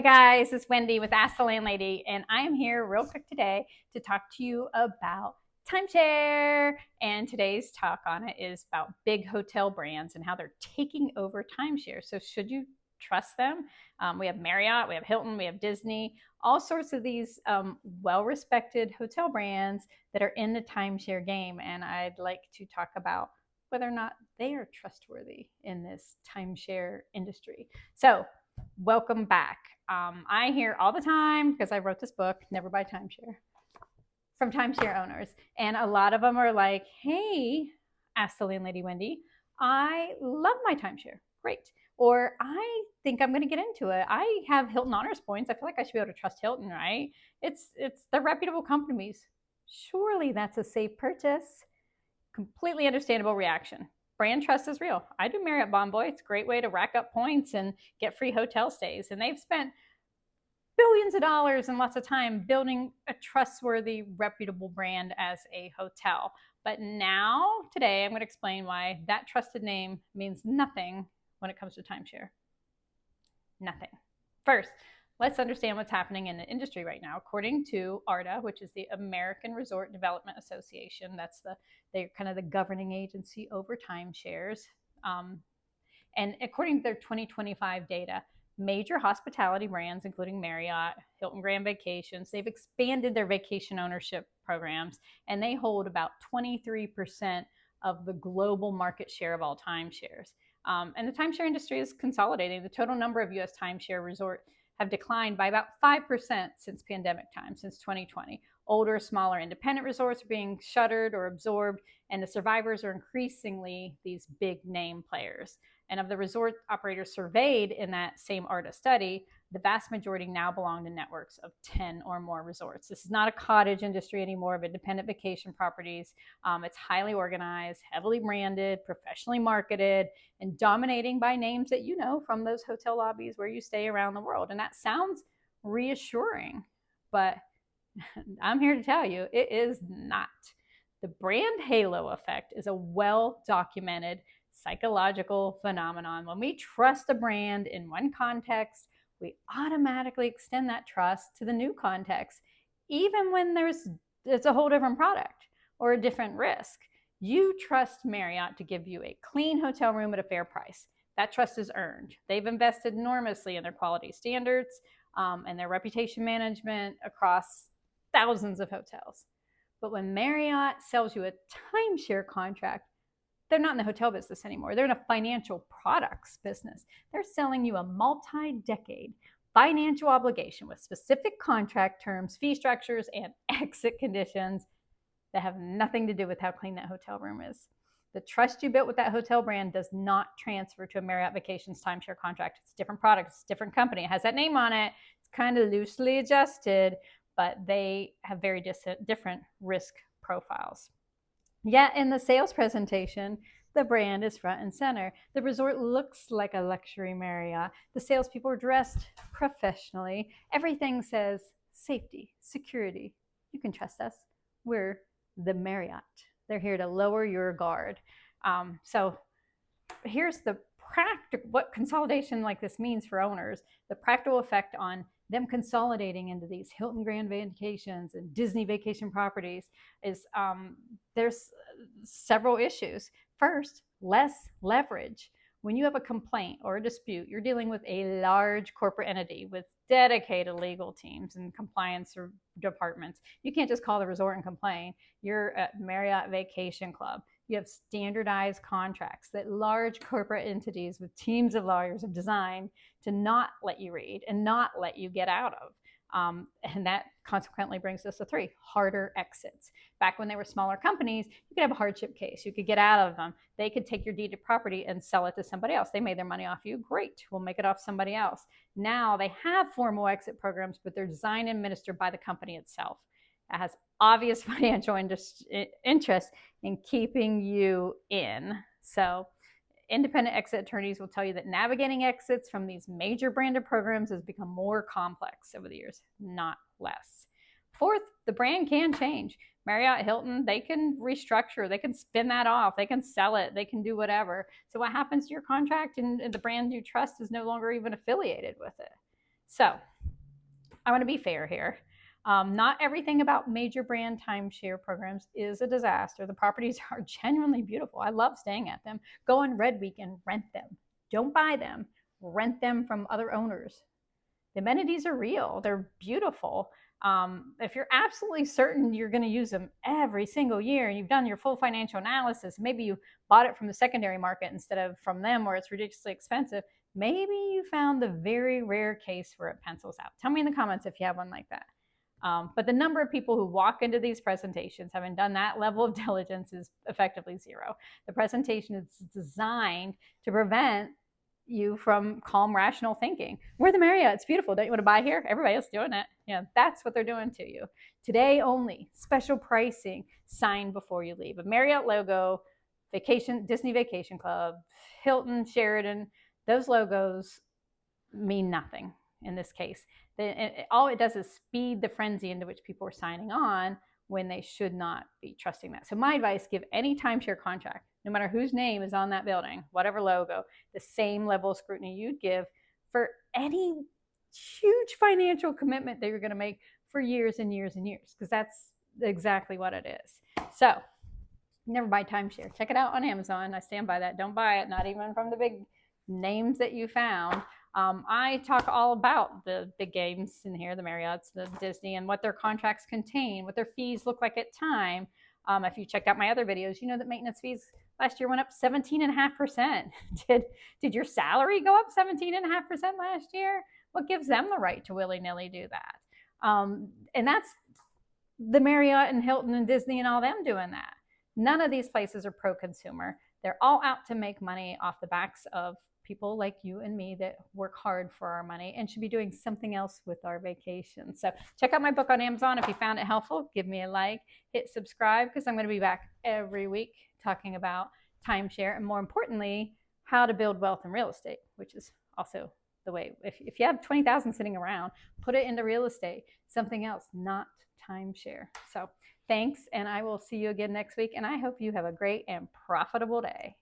Hi guys, it's Wendy with Ask the Landlady, and I am here real quick today to talk to you about timeshare. And today's talk on it is about big hotel brands and how they're taking over timeshare. So should you trust them? We have Marriott, we have Hilton, we have Disney, all sorts of these well-respected hotel brands that are in the timeshare game. And I'd like to talk about whether or not they are trustworthy in this timeshare industry. So welcome back. I hear all the time, because I wrote this book, Never Buy Timeshare, from timeshare owners. And a lot of them are like, hey, Ask the Landlady Wendy, I love my timeshare. Great. Or I think I'm going to get into it. I have Hilton honors points. I feel like I should be able to trust Hilton, right? They're reputable companies. Surely that's a safe purchase. Completely understandable reaction. Brand trust is real. I do Marriott Bonvoy. It's a great way to rack up points and get free hotel stays. And they've spent billions of dollars and lots of time building a trustworthy, reputable brand as a hotel. But now, today, I'm going to explain why that trusted name means nothing when it comes to timeshare. Nothing. First, let's understand what's happening in the industry right now. According to ARDA, which is the American Resort Development Association, they're kind of the governing agency over timeshares. And according to their 2025 data, major hospitality brands, including Marriott, Hilton Grand Vacations, they've expanded their vacation ownership programs, and they hold about 23% of the global market share of all timeshares. And the timeshare industry is consolidating. The total number of U.S. timeshare resorts have declined by about 5% since pandemic time, since 2020. Older, smaller independent resorts are being shuttered or absorbed, and the survivors are increasingly these big name players. And of the resort operators surveyed in that same ARDA study, the vast majority now belong to networks of 10 or more resorts. This is not a cottage industry anymore of independent vacation properties. It's highly organized, heavily branded, professionally marketed, and dominating by names that you know from those hotel lobbies where you stay around the world. And that sounds reassuring, but I'm here to tell you it is not. The brand halo effect is a well-documented psychological phenomenon. When we trust a brand in one context, we automatically extend that trust to the new context, even when it's a whole different product or a different risk. You trust Marriott to give you a clean hotel room at a fair price. That trust is earned. They've invested enormously in their quality standards and their reputation management across thousands of hotels. But when Marriott sells you a timeshare contract, they're not in the hotel business anymore. They're in a financial products business. They're selling you a multi-decade financial obligation with specific contract terms, fee structures, and exit conditions that have nothing to do with how clean that hotel room is. The trust you built with that hotel brand does not transfer to a Marriott Vacations timeshare contract. It's a different product. It's a different company. It has that name on it. It's kind of loosely adjusted, but they have very different risk profiles. Yet in the sales presentation, the brand is front and center. The resort looks like a luxury Marriott. The salespeople are dressed professionally. Everything says safety, security. You can trust us. We're the Marriott. They're here to lower your guard. So here's the what consolidation like this means for owners. The practical effect on them consolidating into these Hilton Grand Vacations and Disney vacation properties is there's several issues. First, less leverage. When you have a complaint or a dispute, you're dealing with a large corporate entity with dedicated legal teams and compliance departments. You can't just call the resort and complain. You're at Marriott Vacation Club. You have standardized contracts that large corporate entities with teams of lawyers have designed to not let you read and not let you get out of. And that consequently brings us to 3, harder exits. Back when they were smaller companies, you could have a hardship case. You could get out of them. They could take your deeded property and sell it to somebody else. They made their money off you. Great. We'll make it off somebody else. Now they have formal exit programs, but they're designed and administered by the company itself. It has obvious financial interest in keeping you in. So independent exit attorneys will tell you that navigating exits from these major branded programs has become more complex over the years, not less. Fourth, the brand can change. Marriott, Hilton, they can restructure, they can spin that off, they can sell it, they can do whatever. So what happens to your contract and the brand you trust is no longer even affiliated with it. So I want to be fair here. Not everything about major brand timeshare programs is a disaster. The properties are genuinely beautiful. I love staying at them. Go on Red Week and rent them. Don't buy them, rent them from other owners. The amenities are real, they're beautiful. If you're absolutely certain you're going to use them every single year and you've done your full financial analysis, maybe you bought it from the secondary market instead of from them where it's ridiculously expensive, maybe you found the very rare case where it pencils out. Tell me in the comments if you have one like that. But the number of people who walk into these presentations having done that level of diligence is effectively zero. The presentation is designed to prevent you from calm, rational thinking. We're the Marriott. It's beautiful. Don't you want to buy here? Everybody else doing it. Yeah, that's what they're doing to you. Today only, special pricing, sign before you leave. A Marriott logo, vacation, Disney Vacation Club, Hilton, Sheraton, those logos mean nothing in this case. All it does is speed the frenzy into which people are signing on when they should not be trusting that. So my advice, give any timeshare contract, no matter whose name is on that building, whatever logo, the same level of scrutiny you'd give for any huge financial commitment that you're going to make for years and years and years, because that's exactly what it is. So never buy timeshare. Check it out on Amazon. I stand by that. Don't buy it, not even from the big names that you found. I talk all about the big games in here, the Marriotts, the Disney, and what their contracts contain, what their fees look like at time. If you checked out my other videos, you know that maintenance fees last year went up 17.5%. Did your salary go up 17.5% last year? What gives them the right to willy-nilly do that? And that's the Marriott and Hilton and Disney and all them doing that. None of these places are pro-consumer. They're all out to make money off the backs of people like you and me that work hard for our money and should be doing something else with our vacation. So check out my book on Amazon. If you found it helpful, give me a like, hit subscribe, because I'm going to be back every week talking about timeshare and, more importantly, how to build wealth in real estate, which is also the way. If you have 20,000 sitting around, put it into real estate, something else, not timeshare. So thanks, and I will see you again next week, and I hope you have a great and profitable day.